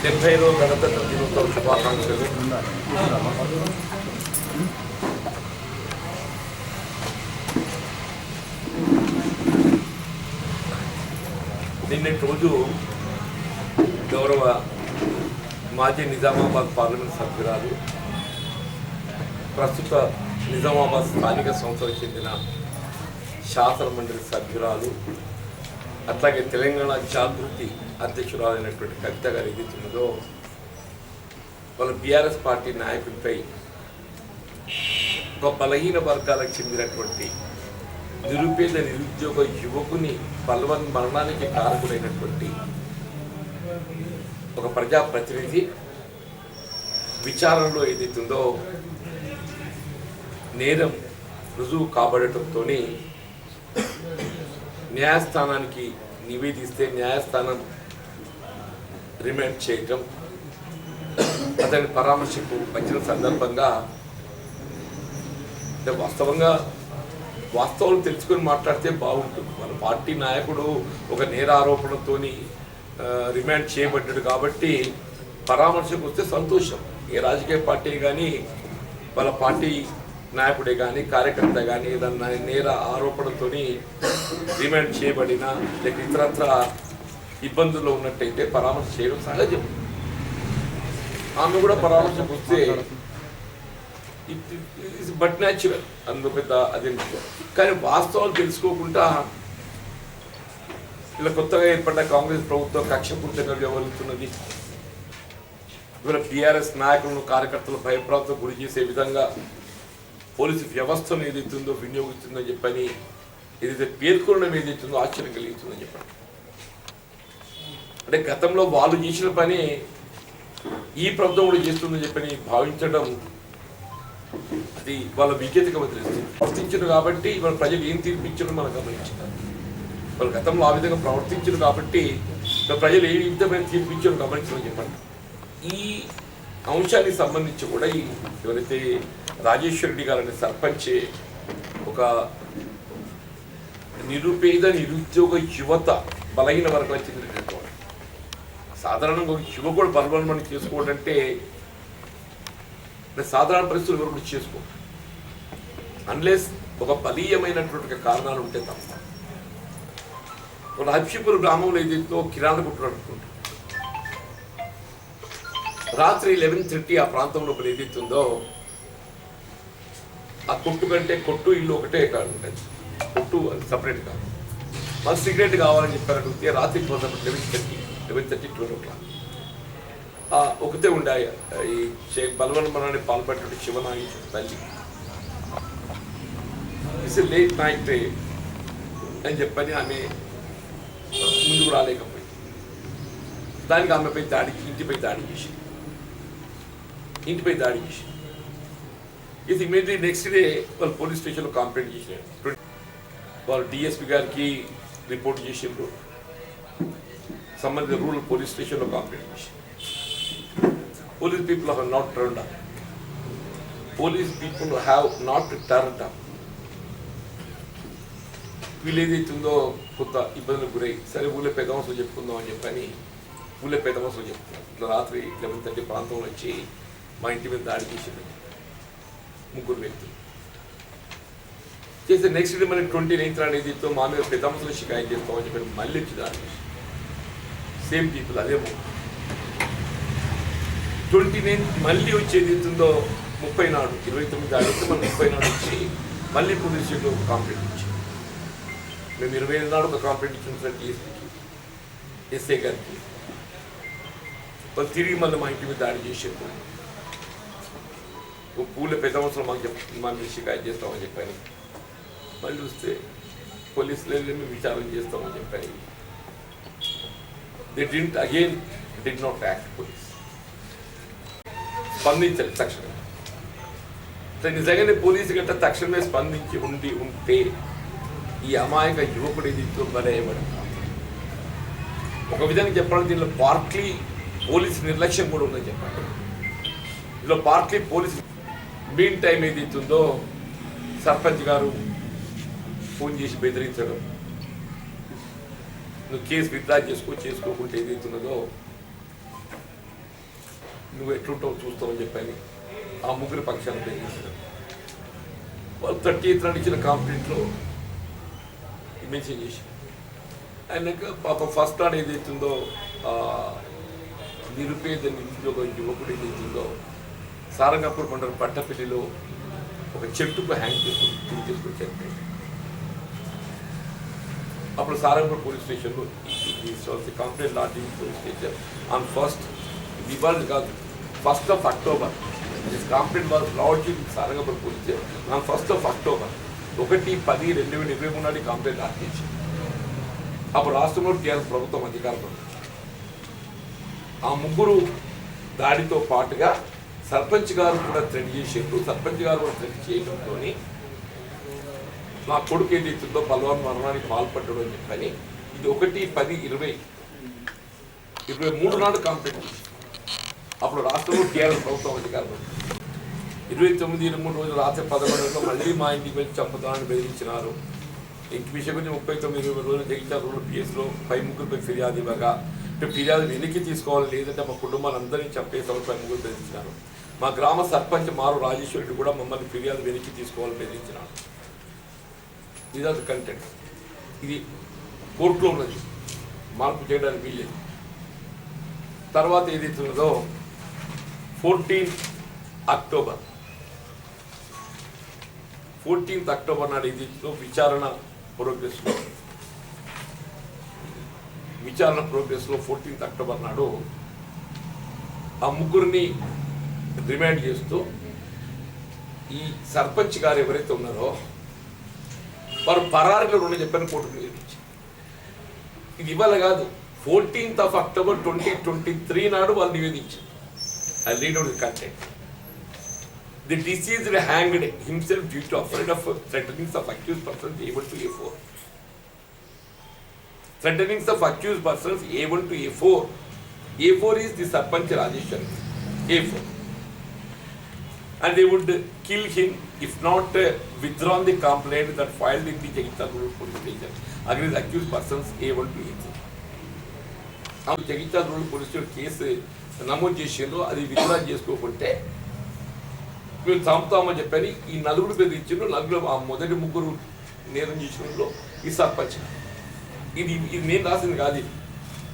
70వ గణతంత్ర దినోత్సవ శుభాకాంక్షలు. నిన్నటి రోజు గౌరవ మాజీ నిజామాబాద్ పార్లమెంట్ సభ్యురాలు, ప్రస్తుత నిజామాబాద్ స్థానిక సంస్థలకు చెందిన శాసన మండలి సభ్యురాలు, అట్లాగే తెలంగాణ జాగృతి అధ్యక్షురాలైనటువంటి కవిత గారు ఏదైతున్నదో వాళ్ళ బీఆర్ఎస్ పార్టీ నాయకుడిపై ఒక బలహీన వర్గాలకు చెందినటువంటి నిరుపేద నిరుద్యోగ యువకుని బలవన్ మరణానికి కారకుడైనటువంటి ఒక ప్రజాప్రతినిధి విచారణలో ఏదైతుందో నేరం రుజువు కాబడటంతో న్యాయస్థానానికి నివేదిస్తే న్యాయస్థానం రిమాండ్ చేయటం, అతని పరామర్శకు వచ్చిన సందర్భంగా వాస్తవాలు తెలుసుకొని మాట్లాడితే బాగుంటుంది. మన పార్టీ నాయకుడు ఒక నేర ఆరోపణతో రిమాండ్ చేయబడ్డాడు కాబట్టి పరామర్శకు వస్తే సంతోషం. ఏ రాజకీయ పార్టీ కానీ వాళ్ళ పార్టీ నాయకుడే కానీ కార్యకర్త కానీ ఏదన్నా నేర ఆరోపణతో రిమాండ్ చేయబడిన లేక ఇతరత్ర ఇబ్బందుల్లో ఉన్నట్టయితే పరామర్శ చేయడం సహజం. ఆమె కూడా పరామర్శకు వస్తే ఇట్స్ బట్ న్యాచురల్, అందులో పెద్ద అదే. కానీ వాస్తవాలు తెలుసుకోకుండా ఇలా కొత్తగా ఏర్పడ్డ కాంగ్రెస్ ప్రభుత్వం కక్షపూర్తిగా వ్యవహరిస్తున్నది. ఇవాళ టీఆర్ఎస్ నాయకులను కార్యకర్తలు భయప్రాంతం గురి చేసే విధంగా పోలీసు వ్యవస్థను ఏదైతుందో వినియోగిస్తుందని చెప్పని ఏదైతే పేర్కొనడం ఏదైతుందో ఆశ్చర్యం కలిగిస్తుందని చెప్పండి. అంటే గతంలో వాళ్ళు చేసిన పని ఈ ప్రభుత్వం కూడా చేస్తుందని చెప్పని భావించడం అది వాళ్ళ విజ్ఞతగా వదిలేస్తుంది. ప్రవర్తించరు కాబట్టి వాళ్ళ ప్రజలు ఏం తీర్పిచ్చారో మనం గమనించారు. వాళ్ళు గతంలో ఆ విధంగా ప్రవర్తించరు కాబట్టి ప్రజలు ఏ విధమైన తీర్పిచ్చారో గమనించమని చెప్పండి. ఈ అంశానికి సంబంధించి కూడా ఎవరైతే రాజేశ్వర రెడ్డి గారు అనే సర్పంచ్ ఒక నిరుపేద నిరుద్యోగ యువత బలహీన వర్గాలకు చెందినటువంటి సాధారణంగా యువకుడు బలబలమని చేసుకోవడం అంటే సాధారణ పరిస్థితులు ఎవరు కూడా చేసుకో అన్లెస్ ఒక బలీయమైనటువంటి కారణాలు ఉంటే తప్ప. ఒక హబ్షిపూర్ గ్రామంలో ఏదైతే కిరాణా కొట్టు అనుకుంటారు, రాత్రి 11:30 ఆ ప్రాంతంలో ఏదైతుందో ఆ కొట్టు కంటే కొట్టు ఇల్లు ఒకటే కాదు ఉంటుంది, కొట్టు అది సపరేట్ కాదు. మాకు సిగరెట్ కావాలని చెప్పారంటే రాత్రి 11:30 12 o'clock ఒకతే ఉండే ఈ బలవన్మరణాన్ని పాల్పడినటువంటి శివనాగి తల్లి ఇట్స్ లేట్ నైట్ అని చెప్పని ఆమె ముందుకు రాలేకపోయింది. దానికి ఆమెపై ఇంటిపై దాడి చేసి ఇది ఇమీడియట్లీ నెక్స్ట్ డే వాళ్ళు పోలీస్ స్టేషన్లో కంప్లైంట్ చేసినారు. వాళ్ళు డిఎస్పీ గారికి రిపోర్ట్ చేసిండ్రు, సంబంధిత రూరల్ పోలీస్ స్టేషన్లో కంప్లైంట్ చేసి police people have not turned up. వీళ్ళు ఏదైతుందో కొత్త ఇబ్బందులకు గురై సరే ఊళ్ళో పెద్ద మనుషులు చెప్పుకుందాం అని చెప్పని ఊళ్ళో పెద్ద మనుషులు చెప్పుకున్నారు. ఇట్లా రాత్రి 11:30 ప్రాంతంలో వచ్చి మా ఇంటి మీద దాడి చేసింది 3 వ్యక్తులు చేస్తే నెక్స్ట్ డే మనకి 29th అనేది మా మీద పెద్ద మనుషులు షికాయత్ చేస్తామని చెప్పి మళ్ళీ వచ్చి దాడి చేసి సేమ్ పీపుల్ అదే 29th మళ్ళీ వచ్చేది అవుతుందో 30 నాడు 29 దాడి వస్తే మనం 30 నాడు వచ్చి మళ్ళీ పోలీస్ స్టేషన్లో ఒక కంప్లైంట్ ఇచ్చాం. మేము 25 నాడు ఒక కంప్లైంట్ ఇచ్చిన డిఎస్పీకి ఎస్ఐ గారికి. వాళ్ళు తిరిగి మళ్ళీ మా ఇంటి మీద దాడి చేసారు. పూల పెద్ద అవసరం మాకు మా మీద షికాయత్ చేస్తామని చెప్పాను. మళ్ళీ వస్తే పోలీసులు మేము విచారణ చేస్తామని చెప్పాను. They did not act. Police స్పందించాలి తక్షణమే. నిజంగానే పోలీసు గట్ట తక్షణమే స్పందించి ఉంటే ఈ అమాయక యువకుడు ఏదితో బలయ్యబడి ఒక విధంగా చెప్పాలంటే దీనిలో పార్ట్లీ పోలీసు నిర్లక్ష్యం కూడా ఉందని చెప్పాలి. ఇందులో పార్ట్లీ పోలీసు మీన్ టైం ఏదైతుందో సర్పంచ్ గారు ఫోన్ చేసి బెదిరించడం, నువ్వు కేసు విత్డ్రా చేసుకోకుంటే ఏదైతున్నదో నువ్వు ఎట్లుంటావు చూస్తావని చెప్పని ఆ ముగ్గురు పక్షాన్ని బెదిరించడం. వాళ్ళు 30th నాడు ఇచ్చిన కంప్లైంట్లో మెన్షన్ చేసి ఆయనక పాప ఫస్ట్ నాడు ఏదైతుందో నిరుపేద నిరుద్యోగ యువకుడు ఏదైతుందో సారంగపూర్ మండలం పట్టపల్లిలో ఒక చెట్టుకు హ్యాంగ్ చేసుకుని చనిపోయింది. అప్పుడు సారంగపూర్ పోలీస్ స్టేషన్లో complaint lodging police station on first ఇవాళ కాదు 1st of October this complaint was lodging Sarangpur police station on 1st of October 1/10/2023 నాడు కంప్లైంట్ లాడ్జ్ చేసి అప్పుడు రాష్ట్రంలో టీఆర్ఎస్ ప్రభుత్వం అధికారంలో ఆ ముగ్గురు దాడితో పాటుగా సర్పంచ్ గారు కూడా థ్రెడ్ చేసేట్టు సర్పంచ్ గారు కూడా థ్రెడ్ చేయడంతో నా కొడుకు ఏదైతుందో బలవాన్ మరణానికి పాల్పడ్డాడు అని చెప్పని ఇది 1/10/2023 నాడు కంప్లైంట్ చేసి అప్పుడు రాష్ట్రంలో టీఆర్ఎస్ ప్రభుత్వం అధికారంలో 29-23 రోజులు రాత్రి 11 మళ్ళీ మా ఇంటికి వెళ్ళి చంపుతామని బెదిరించినారు. ఇంటి విషయం గురించి 39-20 రోజులు జగిత్యాల రూరల్ పిఎస్లో 5 ముగ్గురుపై ఫిర్యాదు ఇవ్వగా ఫిర్యాదు వెనక్కి తీసుకోవాలి లేదంటే మా కుటుంబాలందరినీ చంపేసామని 5 ముగ్గురు బెదిరించినారు. మా గ్రామ సర్పంచ్ మారు రాజేశ్వరుడు కూడా మమ్మల్ని ఫిర్యాదు వెనక్కి తీసుకోవాలని బెదిరించినాడు. ఇది అది కంటెంట్. ఇది కోర్టులో ఉన్నది, మార్పు చేయడానికి వీల్లేదు. తర్వాత ఏదైతే ఉన్నదో 14th October నాడు ఏదైతే విచారణ ప్రోగ్రెస్లో 14th October నాడు ఆ ముగ్గురిని రిమాండ్ చేస్తూ ఈ సర్పంచ్ గారు ఎవరైతే ఉన్నారో వారు పరారీలో ఉండి చెప్పని కోర్టుకు నివేదించారు. ఇది ఇవాళ కాదు, 14th of October 2023 నాడు వాళ్ళు నివేదించారు. I read out the content. The deceased hanged himself due to afraid of threatenings of accused persons A1 to A4. Threatenings of accused persons A1 to A4. A4 is the Sarpanch Rajeshwar. A4. And they would kill him if not withdrawn the complaint that filed in the Jagittal Rural Police Station against accused persons A1 to A3. Jagittal Rural Police Station case నమోదు చేసిందో అది withdraw చేసుకోకుంటే మేము చంపుతామని చెప్పని ఈ నలుగురు బెదిరించిండ్రు. నలుగురు ఆ మొదటి ముగ్గురు నేరం చేసినలో ఈ సర్పంచ్. ఇది నేను రాసింది కాదు.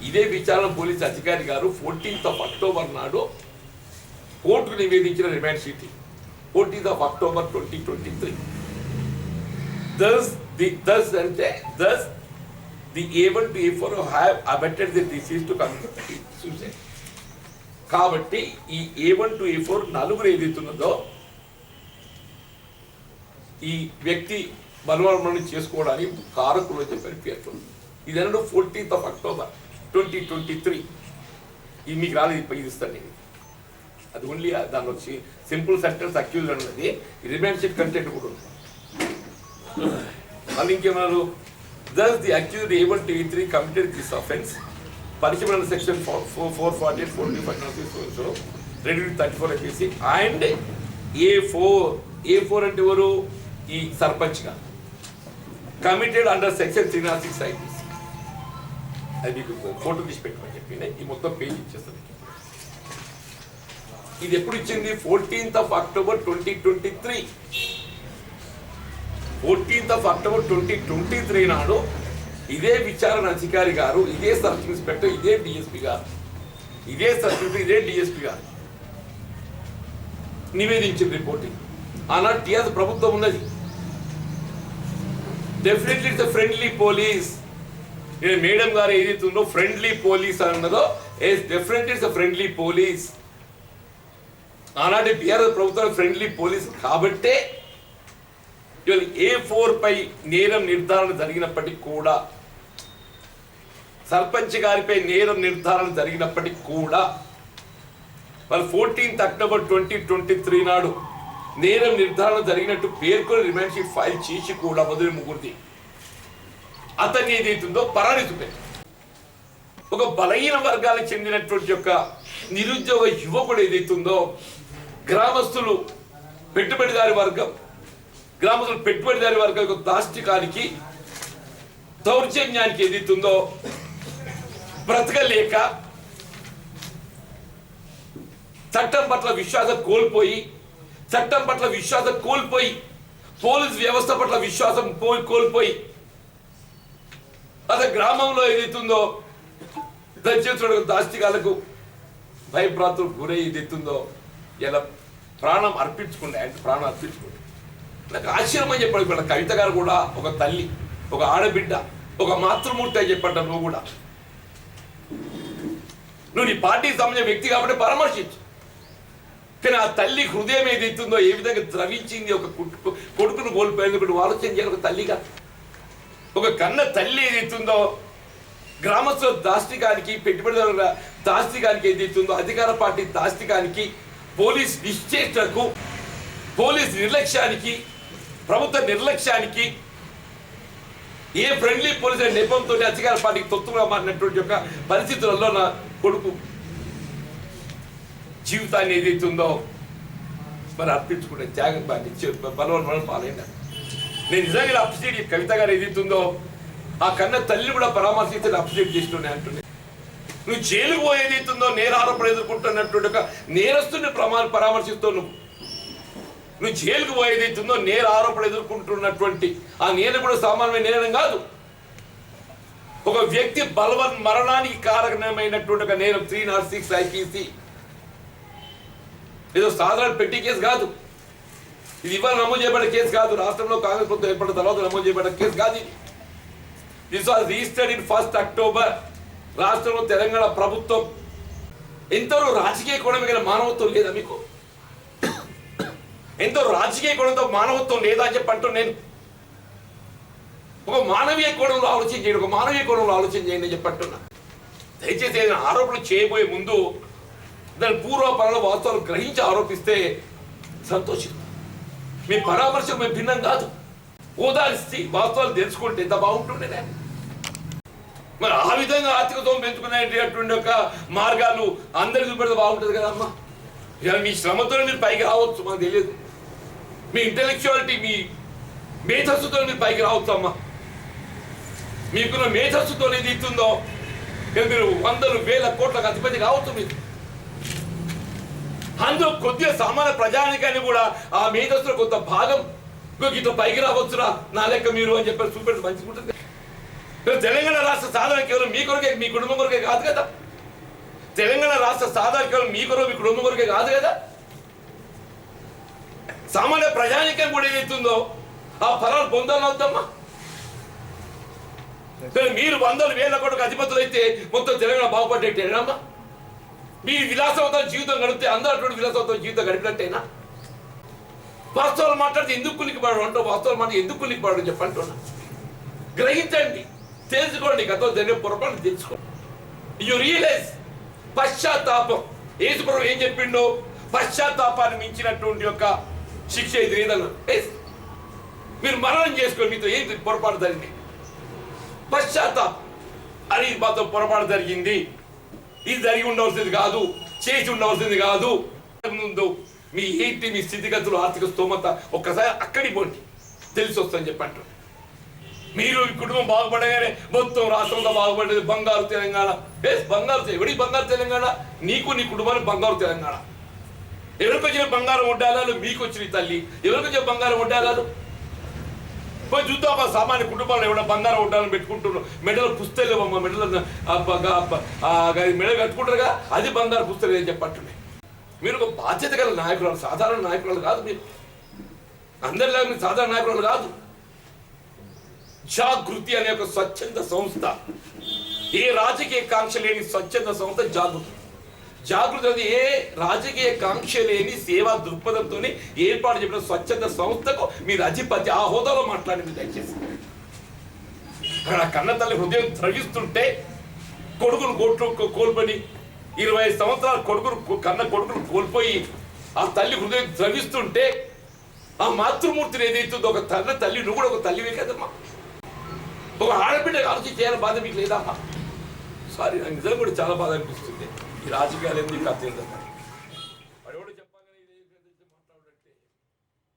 ఇదే విచారణ పోలీస్ అధికారి గారు 14th of October నాడు కోర్టుకు నివేదించిన remand sheet 14th of October 2023. Thus the A1 to A4 have abetted the deceased to commit suicide. కాబట్టి ఈ A1 to A4 నలుగురు ఏదైతున్నదో ఈ వ్యక్తి బలవన్మరణం చేసుకోవడానికి కారకులు అని చెప్పి పేర్కొంది. ఇది అన్నాడు 14th of October 2023. ఇది మీకు రాలేదు, ఇది ఇస్తాను నేను. అది ఓన్లీ దాని వచ్చి సింపుల్ సెంటెన్స్ అక్యూజ్ అన్నది రిమాండ్ షీట్ కంటెంట్ కూడా ఉంది. మళ్ళీ ఇంకేమన్నారు, thus the accused A1 to A3 committed this offence punishable under section 448 45 ready with 34 IPC and A4 అంటే ఎవరు ఈ సర్పంచ్ గా కమిటెడ్ అండర్ సెక్షన్ 306 IPC. అది మీకు ఫోటో తీసి పెట్టుకోని చెప్పిన ఈ మొత్తం పేజ్ ఇచ్చేస్తుంది. ఇది ఎప్పుడు ఇచ్చింది? 14th of October 2023. 14th of October 2023 నాడు ఇదే విచారణ అధికారి గారు, ఇదే సబ్ ఇన్స్పెక్టర్, ఇదే డిఎస్పీ గారు, ఇదే సబ్ ఇన్స్పెక్టర్, ఇదే డిఎస్పీ గారు నివేదించిన రిపోర్టింగ్. ఆనాడు టీఆర్ఎస్ ప్రభుత్వం ఉన్నది. Definitely it's friendly police. నేను మేడం గారు ఏదైతుందో ఫ్రెండ్లీ పోలీస్ అన్నదో డెఫినెట్లీ ఇట్స్ ఫ్రెండ్లీ పోలీస్. ఆనాటి టీఆర్ఎస్ ప్రభుత్వం ఫ్రెండ్లీ పోలీస్ కాబట్టే ఇవాళ A4 పై నేరం నిర్ధారణ జరిగినప్పటికీ కూడా, సర్పంచ్ గారిపై నేరం నిర్ధారణ జరిగినప్పటికీ కూడా వాళ్ళు 14th October 2023 నాడు నేరం నిర్ధారణ జరిగినట్టు పేర్కొని రిమాండ్ షీట్ ఫైల్ చేసి కూడా మొదటి ముగ్గురిది అతన్ని ఏదైతుందో పరారీ చూపెట్టారు. ఒక బలహీన వర్గాలకు చెందినటువంటి యొక్క నిరుద్యోగ యువకుడు ఏదైతుందో గ్రామస్తులు పెట్టుబడిదారి వర్గం యొక్క దాష్టికానికి దౌర్జన్యానికి ఏదైతుందో బ్రతకలేక చట్టం పట్ల విశ్వాసం కోల్పోయి పోలీస్ వ్యవస్థ పట్ల విశ్వాసం కోల్పోయి అదే గ్రామంలో ఏదైతుందో దయచేసి దాస్తికాలకు భయభ్రాంతులకు గురై ఏదైతుందో ఇలా ప్రాణం అర్పించుకుండే అంటే ప్రాణం అర్పించుకుంటే నాకు ఆశ్చర్యం అని చెప్పాడు. ఇక్కడ కవిత గారు కూడా ఒక తల్లి, ఒక ఆడబిడ్డ, ఒక మాతృమూర్తి అని చెప్పంట. నువ్వు కూడా నువ్వు నీ పార్టీకి సంబంధించిన వ్యక్తి కాబట్టి పరామర్శించు. కానీ ఆ తల్లి హృదయం ఏదైతుందో ఏ విధంగా ద్రవించింది, ఒక కొడుకును కోల్పోయేందుకు నువ్వు ఆలోచన చేయాలి. ఒక తల్లిగా ఒక కన్న తల్లి ఏదైతుందో గ్రామస్తుల దాస్తికానికి, పెట్టుబడిదారుల దాస్తికానికి ఏదైతుందో, అధికార పార్టీ దాస్తికానికి, పోలీస్ నిశ్చేష్టకు, పోలీస్ నిర్లక్ష్యానికి, ప్రభుత్వ నిర్లక్ష్యానికి, ఏ ఫ్రెండ్లీ పోలీస్ నెపంతో అధికార పార్టీకి తొత్తుగా మారినటువంటి యొక్క పరిస్థితులలో నా కొడుకు జీవితాన్ని ఏదైతుందో మరి అర్పించుకుంటే త్యాగం బలవన్ పాలైన నేను నిజంగా అప్రిషియేట్ కవిత గారు ఏదైతుందో ఆ కన్న తల్లి కూడా పరామర్శిస్తే అప్రిషియేట్ చేస్తున్నాయి అంటున్నాయి. నువ్వు జైలుకు పోయేదైతుందో నేరారోపణ ఎదుర్కొంటున్నటువంటి ఒక నేరస్తుని పరామర్శిస్తావు. నువ్వు జైలుకు పోయేదైతుందో నేర ఆరోపణ ఎదుర్కొంటున్నటువంటి ఆ నేరం కూడా సామాన్యమైన నేరం కాదు. ఒక వ్యక్తి బలవన్ మరణానికి కారణమైనటువంటి ఒక నేరం 306 IPC ఏదో సాధారణ పెట్టి కేసు కాదు. ఇది ఇవాళ నమోదు చేయబడిన కేసు కాదు. రాష్ట్రంలో కాంగ్రెస్ ప్రభుత్వం ఏర్పడిన తర్వాత నమోదు చేయబడిన కేసు కాదు. ఇది this was registered in 1st October. రాష్ట్రంలో తెలంగాణ ప్రభుత్వం ఎంతో రాజకీయ కోణం మీద మానవత్వం లేదా మీకు? ఎంతో రాజకీయ కోణంతో మానవత్వం లేదా అని చెప్పంటూ నేను ఒక మానవీయ కోణంలో ఆలోచన చేయండి, ఒక మానవీయ కోణంలో ఆలోచన చేయండి అని చెప్పంటున్నా. దయచేసి ఏదైనా ఆరోపణలు చేయబోయే ముందు దాని పూర్వపరాల వాస్తవాలు గ్రహించి ఆరోపిస్తే సంతోషిస్తాం. మీ పరామర్శ మేము భిన్నం కాదు. ఓదార్చి వాస్తవాలు తెలుసుకుంటే ఎంత బాగుంటుండే. మరి ఆ విధంగా ఆర్థికత్వం పెంచుకునేటటువంటి ఒక మార్గాలు అందరికీ పెడితే బాగుంటుంది కదమ్మా. ఇవాళ మీ శ్రమతో మీరు పైకి రావచ్చు, మాకు తెలియదు. మీ ఇంటెలెక్చువాలిటీ, మీ మేధస్సుతో మీరు పైకి రావచ్చు అమ్మా. మీకున్న మేధస్సుతో ఏది ఇస్తుందో మీరు వందలు వేల కోట్లకు అధిపతి కావచ్చు. మీరు అందులో కొద్దిగా సామాన్య ప్రజానికాన్ని కూడా ఆ మేధస్సులో కొంత భాగం ఇట్లా పైకి రావచ్చురా నా లెక్క మీరు అని చెప్పి చూపెట్టి మంచిగా ఉంటుంది. తెలంగాణ రాష్ట్ర సాధన కేవలం మీ కొరకే, మీ కుటుంబం కొరకే కాదు కదా. తెలంగాణ రాష్ట్ర సాధన కేవలం మీ కొరకు, మీ కుటుంబం కొరకే కాదు కదా. సామాన్య ప్రజానికం కూడా ఏదైతుందో ఆ ఫలాలు పొందాలవుతామ్మా. మీరు వందలు వేల కోట్లకు అధిపతులు అయితే మొత్తం తెలంగాణ బాగుపడ్డట్టేనమ్మా. మీ విలాసవంతమైన జీవితం గడిపితే అందరూ అటువంటి విలాసవంతమైన జీవితం గడిపినట్టేనా? వాస్తవాలు మాట్లాడితే ఎందుకు కులికిపడడం అంటూ వాస్తవాలు మాట ఎందుకు కులికిపడడం చెప్పంటున్నా. గ్రహించండి, తెలుసుకోండి, గతంలో జరిగిన పొరపాటు తెలుసుకోండి. యు రియలైజ్ పశ్చాత్తాపం. యేసుప్రభువు ఏం చెప్పిండో, పశ్చాత్తాపాన్ని మించినటువంటి యొక్క శిక్ష ఇది లేదన్నా. మీరు మరణం చేసుకోండి, మీతో ఏం పొరపాటు జరిగింది. పశ్చాత్తాపం అని మాతో పొరపాటు జరిగింది, ఇది జరిగి ఉండవలసింది కాదు, చేసి ఉండవలసింది కాదు. ముందు మీ ఏంటి, మీ స్థితిగతులు, ఆర్థిక స్తోమత ఒక్కసారి అక్కడికి పోండి, తెలిసి వస్తుందని చెప్పంటారు. మీరు ఈ కుటుంబం బాగుపడగానే మొత్తం రాష్ట్రంలో బాగుపడేది బంగారు తెలంగాణ. బంగారు ఎవడి బంగారు తెలంగాణ? నీకు నీ కుటుంబానికి బంగారు తెలంగాణ. ఎవరికి వచ్చిన బంగారం వడ్డాలాలు మీకు వచ్చిన తల్లి, ఎవరికి వచ్చిన బంగారం వడ్డాలాలు పోయి చూద్దాం. సామాన్య కుటుంబాలు ఎవరైనా బంగారం వడ్డాలని పెట్టుకుంటున్నారు. మెడలు పుస్తలేవమ్మా, మెడలు మెడ కట్టుకుంటారుగా, అది బంగారు పుస్తలు అని చెప్పట్టున్నాయి. మీరు ఒక బాధ్యత గల నాయకురాలు, సాధారణ నాయకురాలు కాదు. మీరు అందరిలాగా మీరు సాధారణ నాయకురాలు కాదు. జాగృతి అనే ఒక స్వచ్ఛంద సంస్థ, ఏ రాజకీయ కాంక్ష లేని స్వచ్ఛంద సంస్థ జాగృతి. జాగృతి అనేది ఏ రాజకీయ కాంక్ష లేని సేవా దృక్పథంతో ఏర్పాటు చేసిన స్వచ్ఛంద సంస్థకు మీరు అధిపతి. ఆ హోదాలో మాట్లాడింది దయచేసి. అక్కడ కన్న తల్లి హృదయం ద్రవిస్తుంటే, కొడుకును కోల్పోయి 20 సంవత్సరాలు కన్న కొడుకును కోల్పోయి ఆ తల్లి హృదయం ద్రవిస్తుంటే, ఆ మాతృమూర్తిని ఏదైతుందో ఒక తల్లి, నువ్వు కూడా ఒక తల్లివే కదమ్మా. ఒక ఆడబిడ్డ ఆలోచన చేయాలని బాధ మీకు లేదమ్మా. సారీ, నాకు నిజంగా కూడా చాలా బాధ అనిపిస్తుంది. ఈ రాజకీయాలు ఎందుకు అర్థం